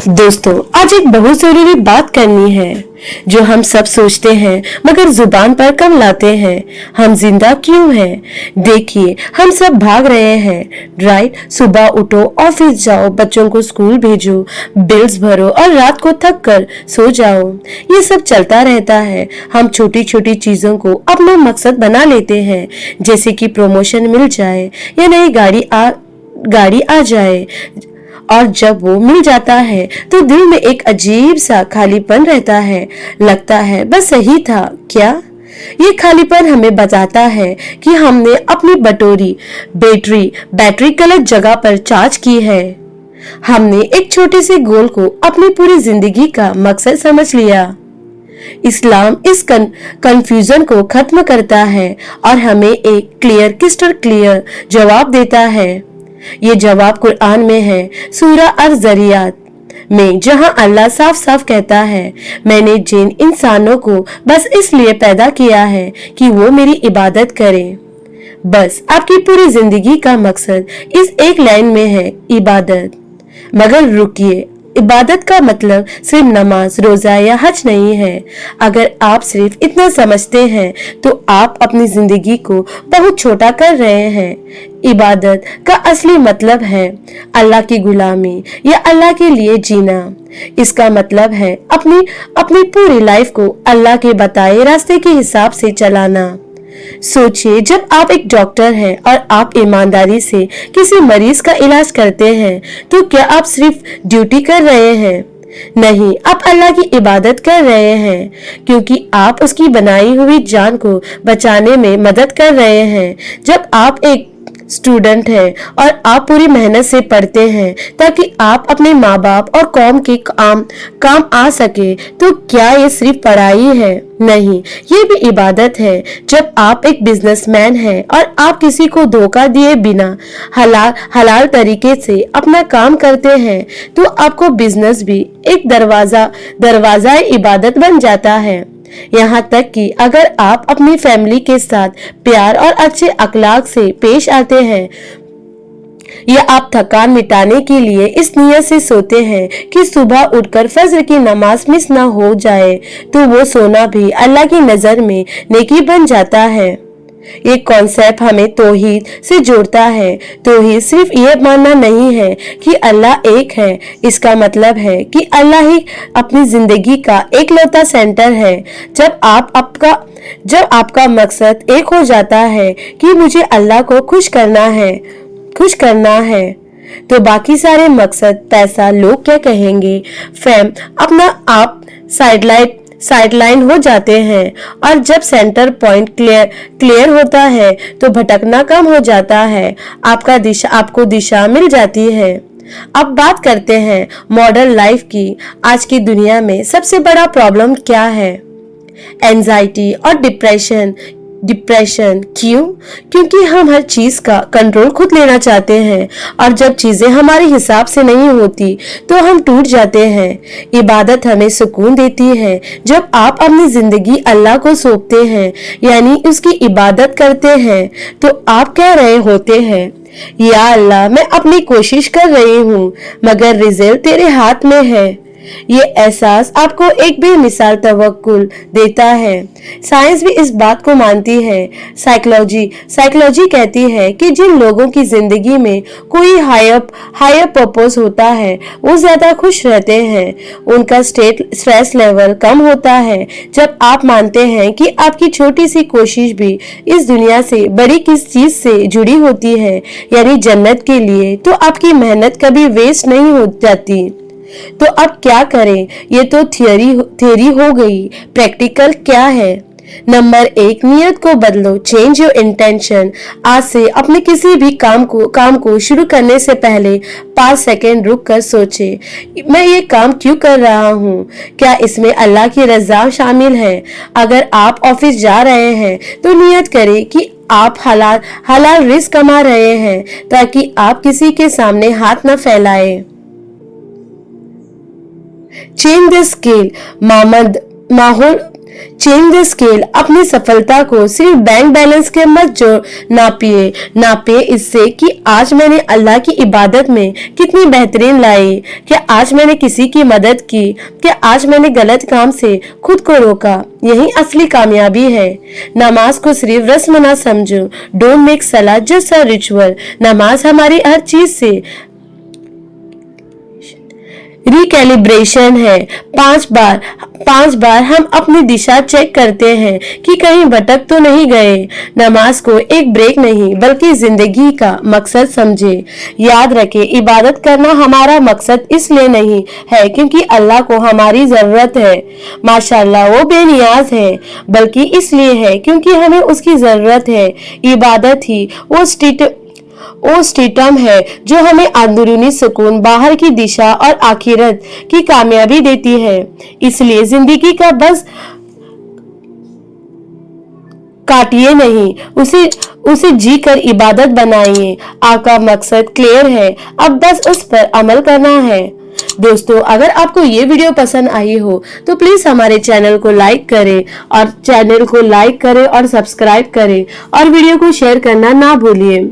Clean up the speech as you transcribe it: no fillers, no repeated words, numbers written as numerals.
दोस्तों, आज एक बहुत जरूरी बात करनी है जो हम सब सोचते हैं मगर जुबान पर कम लाते हैं। हम जिंदा क्यों हैं? देखिए, हम सब भाग रहे हैं, राइट? सुबह उठो, ऑफिस जाओ, बच्चों को स्कूल भेजो, बिल्स भरो और रात को थक कर सो जाओ। ये सब चलता रहता है। हम छोटी छोटी चीजों को अपना मकसद बना लेते हैं, जैसे कि प्रमोशन मिल जाए या नई गाड़ी आ जाए। और जब वो मिल जाता है तो दिल में एक अजीब सा खालीपन रहता है। लगता है बस यही था क्या? ये खालीपन हमें बताता है कि हमने अपनी बैटरी गलत जगह पर चार्ज की है। हमने एक छोटे से गोल को अपनी पूरी जिंदगी का मकसद समझ लिया। इस्लाम इस कंफ्यूजन को खत्म करता है और हमें एक क्रिस्टल क्लियर जवाब देता है। ये जवाब कुरान में है, सूरा अज़रियात में, जहां अल्लाह साफ साफ कहता है, मैंने जिन इंसानों को बस इसलिए पैदा किया है कि वो मेरी इबादत करें। बस आपकी पूरी जिंदगी का मकसद इस एक लाइन में है, इबादत। मगर रुकिए, इबादत का मतलब सिर्फ नमाज, रोजा या हज नहीं है। अगर आप सिर्फ इतना समझते हैं तो आप अपनी जिंदगी को बहुत छोटा कर रहे हैं। इबादत का असली मतलब है अल्लाह की गुलामी या अल्लाह के लिए जीना। इसका मतलब है अपनी पूरी लाइफ को अल्लाह के बताए रास्ते के हिसाब से चलाना। सोचिए, जब आप एक डॉक्टर हैं और आप ईमानदारी से किसी मरीज का इलाज करते हैं तो क्या आप सिर्फ ड्यूटी कर रहे हैं? नहीं, आप अल्लाह की इबादत कर रहे हैं, क्योंकि आप उसकी बनाई हुई जान को बचाने में मदद कर रहे हैं। जब आप एक स्टूडेंट है और आप पूरी मेहनत से पढ़ते हैं ताकि आप अपने माँ बाप और कौम के काम आ सके, तो क्या ये सिर्फ पढ़ाई है? नहीं, ये भी इबादत है। जब आप एक बिजनेसमैन हैं और आप किसी को धोखा दिए बिना हलाल तरीके से अपना काम करते हैं, तो आपको बिजनेस भी एक दरवाजा इबादत बन जाता है। यहाँ तक कि अगर आप अपनी फैमिली के साथ प्यार और अच्छे अखलाक से पेश आते हैं या आप थकान मिटाने के लिए इस नियत से सोते हैं कि सुबह उठकर फजर की नमाज मिस ना हो जाए, तो वो सोना भी अल्लाह की नजर में नेकी बन जाता है। ये कॉन्सेप्ट हमें तौहीद से जोड़ता है। तौहीद सिर्फ ये मानना नहीं है कि अल्लाह एक है, इसका मतलब है कि अल्लाह ही अपनी जिंदगी का एकलौता सेंटर है। जब आपका मकसद एक हो जाता है कि मुझे अल्लाह को खुश करना है, तो बाकी सारे मकसद, पैसा, लोग क्या कहेंगे, फेम, अपना आप साइडलाइन हो जाते हैं। और जब सेंटर पॉइंट क्लियर होता है तो भटकना कम हो जाता है, आपको दिशा मिल जाती है। अब बात करते हैं मॉडर्न लाइफ की। आज की दुनिया में सबसे बड़ा प्रॉब्लम क्या है? एंजाइटी और डिप्रेशन। क्यों? क्योंकि हम हर चीज का कंट्रोल खुद लेना चाहते हैं, और जब चीजें हमारे हिसाब से नहीं होती तो हम टूट जाते हैं। इबादत हमें सुकून देती है। जब आप अपनी जिंदगी अल्लाह को सौंपते हैं, यानी उसकी इबादत करते हैं, तो आप कह रहे होते हैं, या अल्लाह, मैं अपनी कोशिश कर रही हूँ मगर रिजल्ट तेरे हाथ में है। ये एहसास आपको एक बेमिसाल तवक्कुल देता है। साइंस भी इस बात को मानती है। साइकोलॉजी कहती है कि जिन लोगों की जिंदगी में कोई हायर पर्पस होता है, वो ज्यादा खुश रहते हैं, उनका स्ट्रेस लेवल कम होता है। जब आप मानते हैं कि आपकी छोटी सी कोशिश भी इस दुनिया से बड़ी किस चीज से जुड़ी होती है, यानी जन्नत के लिए, तो आपकी मेहनत कभी वेस्ट नहीं हो जाती। तो अब क्या करें? ये तो थियरी हो गई। प्रैक्टिकल क्या है? नंबर 1, नियत को बदलो। Change your intention. आज से अपने किसी भी काम को शुरू करने से पहले 5 सेकंड रुक कर सोचे, मैं ये काम क्यों कर रहा हूँ? क्या इसमें अल्लाह की रज़ा शामिल है? अगर आप ऑफिस जा रहे हैं तो नियत करें कि आप हलाल रिस्क कमा रहे हैं, ताकि आप किसी के सामने हाथ न फैलाएं। Change the scale. Change the scale. अपनी सफलता को सिर्फ बैंक बैलेंस के मत नापिए इससे कि आज मैंने अल्लाह की इबादत में कितनी बेहतरीन लाई, कि आज मैंने किसी की मदद की, कि आज मैंने गलत काम से खुद को रोका। यही असली कामयाबी है। नमाज को सिर्फ रस्म ना समझो। डोंट मेक सलाह जस्ट अ रिचुअल। नमाज हमारी हर चीज से रिकैलिब्रेशन है। 5 बार हम अपनी दिशा चेक करते हैं कि कहीं भटक तो नहीं गए। नमाज को एक ब्रेक नहीं बल्कि जिंदगी का मकसद समझे। याद रखें, इबादत करना हमारा मकसद इसलिए नहीं है क्योंकि अल्लाह को हमारी जरूरत है, माशाल्लाह वो बेनियाज है, बल्कि इसलिए है क्योंकि हमें उसकी जरूरत है। इबादत ही वो स्टेटम है जो हमें अंदरूनी सुकून, बाहर की दिशा और आखिरत की कामयाबी देती है। इसलिए जिंदगी का बस काटिए नहीं, उसे जी कर इबादत बनाइए। आपका मकसद क्लियर है, अब बस उस पर अमल करना है। दोस्तों, अगर आपको ये वीडियो पसंद आई हो तो प्लीज हमारे चैनल को लाइक करें और सब्सक्राइब करें और वीडियो को शेयर करना ना भूलिए।